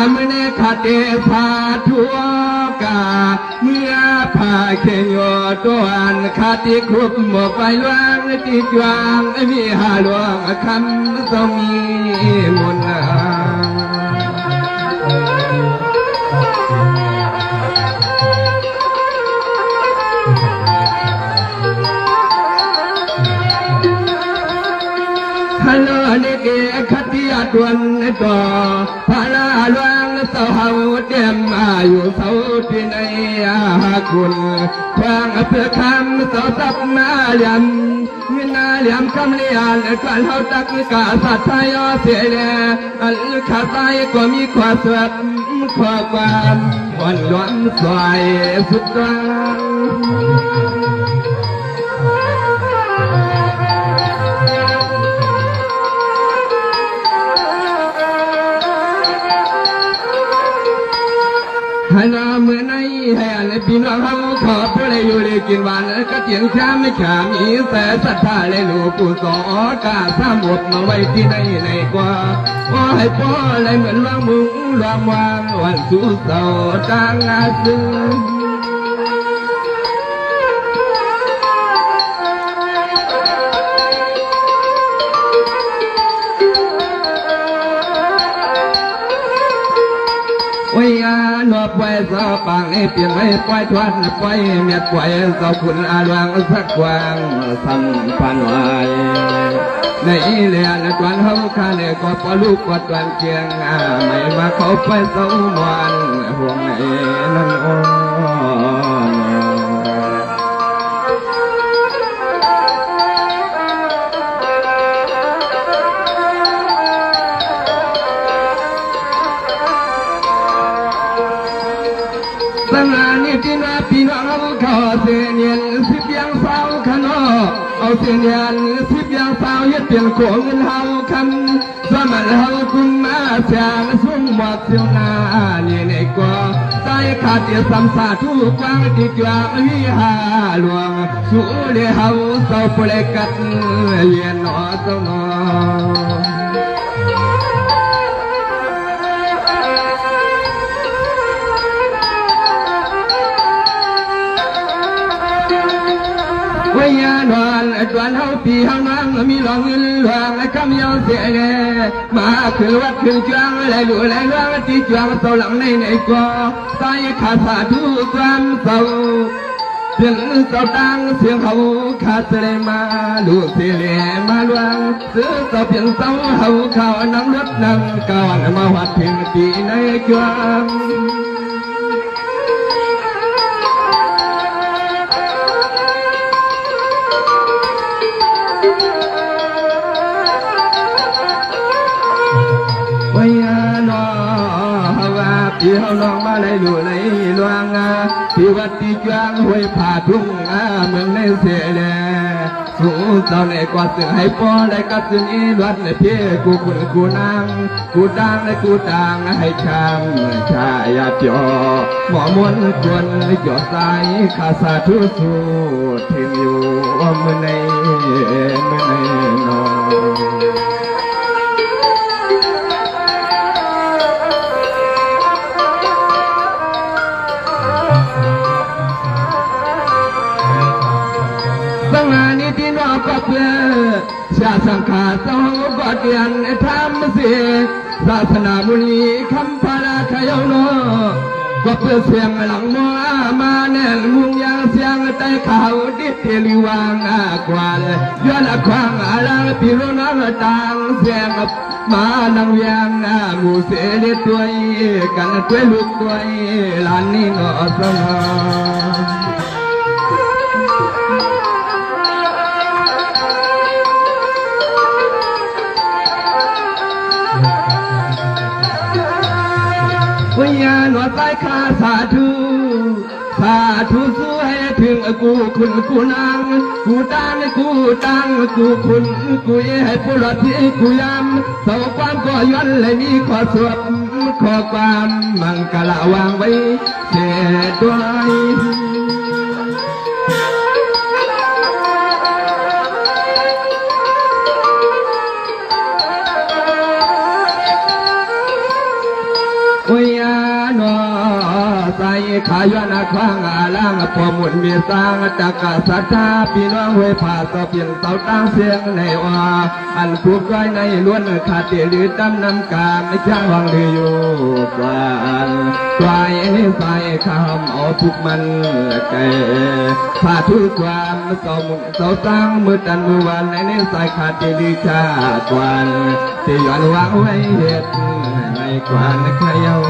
ามเนคเตสาธุกาเมื่อพาเขยโยตัวอันคติคุบหมกไปลวงติดวางมีหาลวงคำทรงมีมนต์ฮัลโหลนี่เกขติอาดวนต่อพระลาลวงเสาเฮาเต็มอายุเสาที่ในอาคุณควางเพื่อคำเสาตับนาเหลี่ยมเงินนาเหลี่ยมคำเลียนกวนเฮาตักกาสัตย์ไทยเสียแลอันขาดใจก็มีความสดความอ่อนล้วนสวยสุดกลางฮัลโหลเมื่อในแห่งพี่น้องเขาขอพระอยู่เลยกินวันก็เตียงช้าไม่ขามีแต่ศรัทธาเลยหลวงปู่สอกาสาหมดมาไว้ที่ไหนกว่าพ่อให้พ่อเลยเหมือนวางมุ้งวางวันสู้เสาจางอาซึวิญญาณหัวปล่อยสาวปังให้เปลี่ยนให้ปล่อยทวนปล่อยเมียปล่อยสาวคุณอาลวงสักวางสัมพันธ์ไว้ในเลียนตวนเขาข้าเนี่ยก็ปลูกก็ตวนเกียงไม่มาเขาไปสาวมวนห่วงในนั่นโอ้ตั้งนานนี่ที่นาพี่น้องเขาเสียเนียนสิบยังสาวขนอเอาเสียเนียนสิบยังสาวยึดเปลี่ยนโขงเงินเฮาคำสมัยเฮาคุณมาเสียงสุ่มหมดเสียวนานี่ในกว่าใจขาดเดียสัมสาทุกวางติดจวงวิหาหลวงสู้เลเฮาเศร้าเปลกัดเย็นหนอเศร้าหนอวิญญาณวันตวนเฮาปีเฮานังมีหลงเงินหลวงคำยาวเสียเลยมาคือวัดคือจวงไหลหลวงไหลหลวงที่จวงเศร้าหลังในก่อใจขาดสาธุความเศร้าเสียงเศร้าดังเสียงเขาขาดเลยมาลูกเสียมาหลวงซื้อเศร้าเพียงเศร้าเฮาเขานั่งรถนั่งก่อนมาวัดเพียงปีในจวงวิญญาณว่าพี่เฮาน้องมาเลยดูเลยลวงที่วัดที่จวงห้วยผาทุ่งเมืองในเสียแลสู้เจ้าในกว่าเสือให้ป้อเลยก็จึงอีวัดในเพี่กูคุณกูนางกูดังและกูดังให้ช้ำชายาจ่อหมอมวนควรจ่อสายข้าสาธุสู้ทิ้งอยู่เมื่อในนอสังหานิที่นอกก็เพื่อชาสังขาสองก็เตียนทำเสียศาสนาบุรีคำพาราขยโนก็เพื่อเสียงหลังมัวมาแน่นมุงยางเสียงใต้ข่าวดิเทลิวางกว่าเลยย้อนควางอะไรปีรุนังต่างเสียงมานังเวียงงูเสด็จตัวกันตัวลูกตัวลานนี้นอสมวิญญาณว่าใจข้าสาธุสู้ให้ถึงกูคุณกูนางกูดังกูคุณกูให้ผู้หลอดที่กูยำเสาความก็ย้อนเลยมีขอสวดขอความมังกรวางไว้เสียด้วย วิ ใส่ขายนาคว้างอาล่างพอหมุนมีสร้างจักรสัทธาพี่น้องห้วยผาต่อเพียงเสาตั้งเสียงในว่าอันผูกก้อยในล้วนขาดเตียหรือดำนำกาไม่ช่างวังหรืออยู่กว่านกวายนี่ใส่ข้ามเอาทุกมันแก่ผ่าทุกความเสาหมุนเสาตั้งมือตันมือวันในนี่ใส่ขาดเตียหรือชาตวันที่ย้อนวางไว้เหตุในกวนขยาว